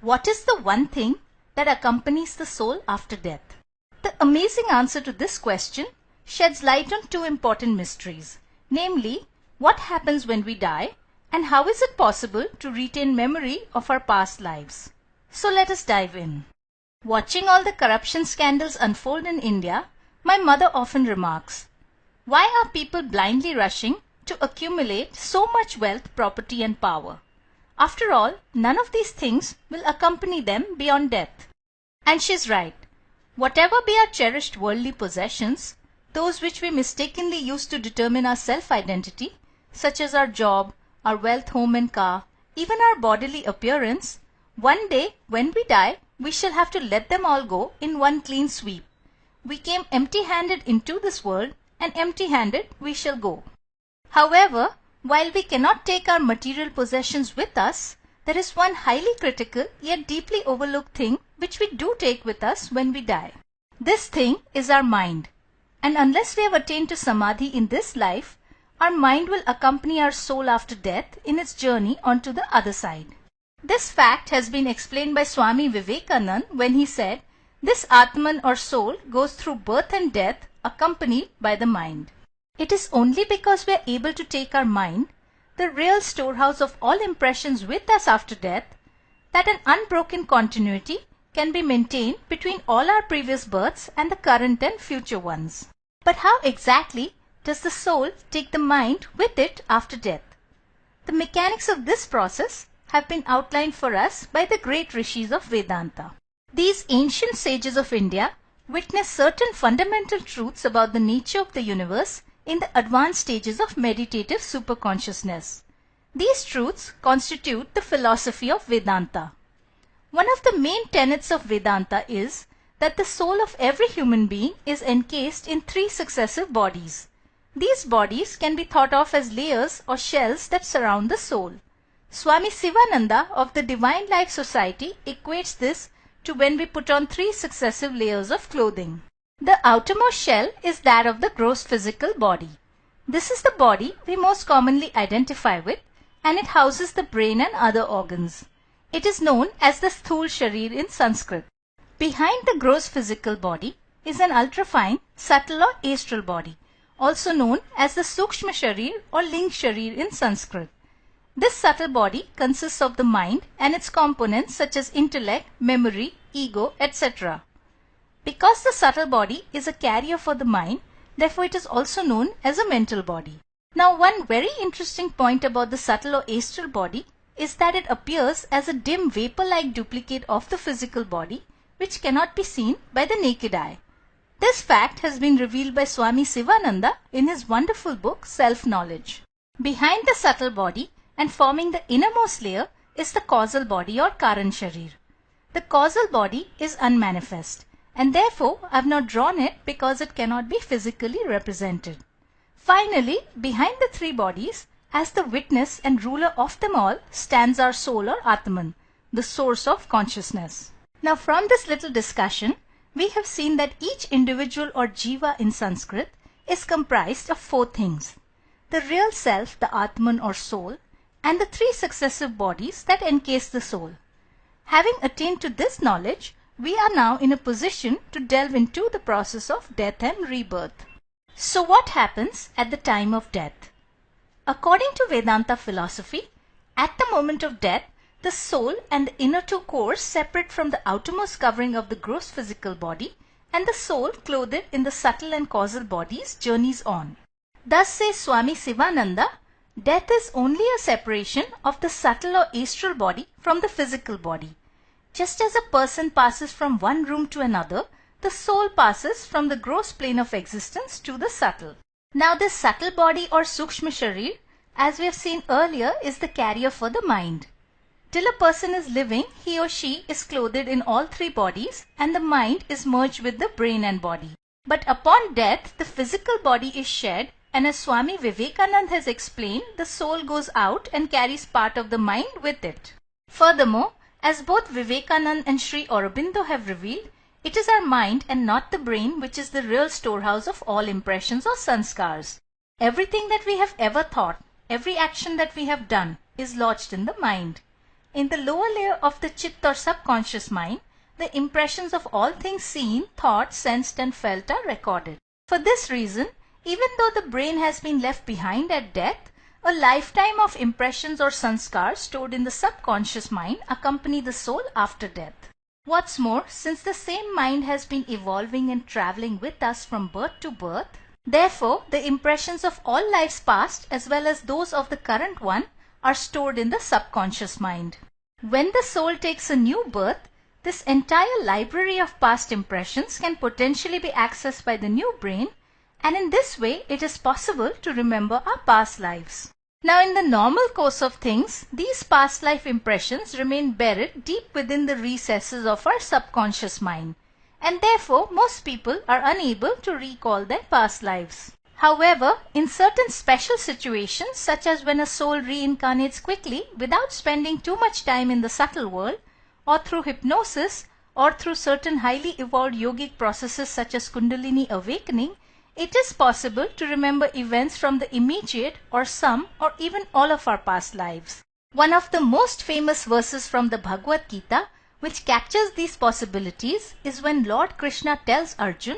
What is the one thing that accompanies the soul after death? The amazing answer to this question sheds light on two important mysteries, namely, what happens when we die and how is it possible to retain memory of our past lives. So let us dive in. Watching all the corruption scandals unfold in India, my mother often remarks, "Why are people blindly rushing to accumulate so much wealth, property and power? After all, none of these things will accompany them beyond death." And she's right. Whatever be our cherished worldly possessions, those which we mistakenly use to determine our self-identity, such as our job, our wealth, home and car, even our bodily appearance, one day when we die, we shall have to let them all go in one clean sweep. We came empty-handed into this world and empty-handed we shall go. However, while we cannot take our material possessions with us, there is one highly critical yet deeply overlooked thing which we do take with us when we die. This thing is our mind. And unless we have attained to samadhi in this life, our mind will accompany our soul after death in its journey onto the other side. This fact has been explained by Swami Vivekananda when he said, "This Atman or soul goes through birth and death accompanied by the mind." It is only because we are able to take our mind, the real storehouse of all impressions, with us after death, that an unbroken continuity can be maintained between all our previous births and the current and future ones. But how exactly does the soul take the mind with it after death? The mechanics of this process have been outlined for us by the great rishis of Vedanta. These ancient sages of India witnessed certain fundamental truths about the nature of the universe in the advanced stages of meditative superconsciousness. These truths constitute the philosophy of Vedanta. One of the main tenets of Vedanta is that the soul of every human being is encased in 3 successive bodies. These bodies can be thought of as layers or shells that surround the soul. Swami Sivananda of the Divine Life Society equates this to when we put on 3 successive layers of clothing. The outermost shell is that of the gross physical body. This is the body we most commonly identify with, and it houses the brain and other organs. It is known as the Sthul Sharir in Sanskrit. Behind the gross physical body is an ultrafine, subtle or astral body, also known as the Sukshma Sharir or Ling Sharir in Sanskrit. This subtle body consists of the mind and its components such as intellect, memory, ego, etc. Because the subtle body is a carrier for the mind, therefore it is also known as a mental body. Now, one very interesting point about the subtle or astral body is that it appears as a dim vapor-like duplicate of the physical body, which cannot be seen by the naked eye. This fact has been revealed by Swami Sivananda in his wonderful book Self-Knowledge. Behind the subtle body and forming the innermost layer is the causal body or Karan Sharir. The causal body is unmanifest, and therefore I have not drawn it because it cannot be physically represented. Finally, behind the 3 bodies, as the witness and ruler of them all, stands our soul or Atman, the source of consciousness. Now, from this little discussion, we have seen that each individual or jiva in Sanskrit is comprised of 4 things: the real self, the Atman or soul, and the 3 successive bodies that encase the soul. Having attained to this knowledge, we are now in a position to delve into the process of death and rebirth. So what happens at the time of death? According to Vedanta philosophy, at the moment of death, the soul and the inner 2 cores separate from the outermost covering of the gross physical body, and the soul, clothed in the subtle and causal bodies, journeys on. Thus says Swami Sivananda, death is only a separation of the subtle or astral body from the physical body. Just as a person passes from one room to another, the soul passes from the gross plane of existence to the subtle. Now, this subtle body or Sukshma Sharir, as we have seen earlier, is the carrier for the mind. Till a person is living, he or she is clothed in all 3 bodies, and the mind is merged with the brain and body. But upon death, the physical body is shed, and as Swami Vivekananda has explained, the soul goes out and carries part of the mind with it. Furthermore, as both Vivekananda and Sri Aurobindo have revealed, it is our mind and not the brain which is the real storehouse of all impressions or sanskars. Everything that we have ever thought, every action that we have done, is lodged in the mind. in the lower layer of the Chitta or subconscious mind, the impressions of all things seen, thought, sensed and felt are recorded. For this reason, even though the brain has been left behind at death, a lifetime of impressions or sanskars stored in the subconscious mind accompany the soul after death. What's more, since the same mind has been evolving and traveling with us from birth to birth, therefore the impressions of all lives past as well as those of the current one are stored in the subconscious mind. When the soul takes a new birth, this entire library of past impressions can potentially be accessed by the new brain, and in this way it is possible to remember our past lives. Now, in the normal course of things, these past life impressions remain buried deep within the recesses of our subconscious mind, and therefore most people are unable to recall their past lives. However, in certain special situations, such as when a soul reincarnates quickly without spending too much time in the subtle world, or through hypnosis, or through certain highly evolved yogic processes such as Kundalini awakening, it is possible to remember events from the immediate or some or even all of our past lives. One of the most famous verses from the Bhagavad Gita which captures these possibilities is when Lord Krishna tells Arjun,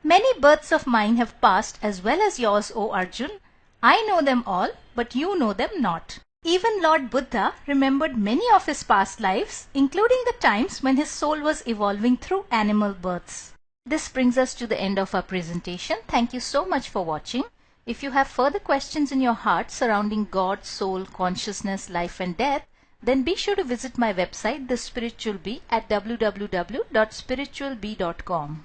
"Many births of mine have passed as well as yours, O Arjun. I know them all, but you know them not." Even Lord Buddha remembered many of his past lives, including the times when his soul was evolving through animal births. This brings us to the end of our presentation. Thank you so much for watching. If you have further questions in your heart surrounding God, soul, consciousness, life and death, then be sure to visit my website, The Spiritual Bee, at www.spiritualbee.com.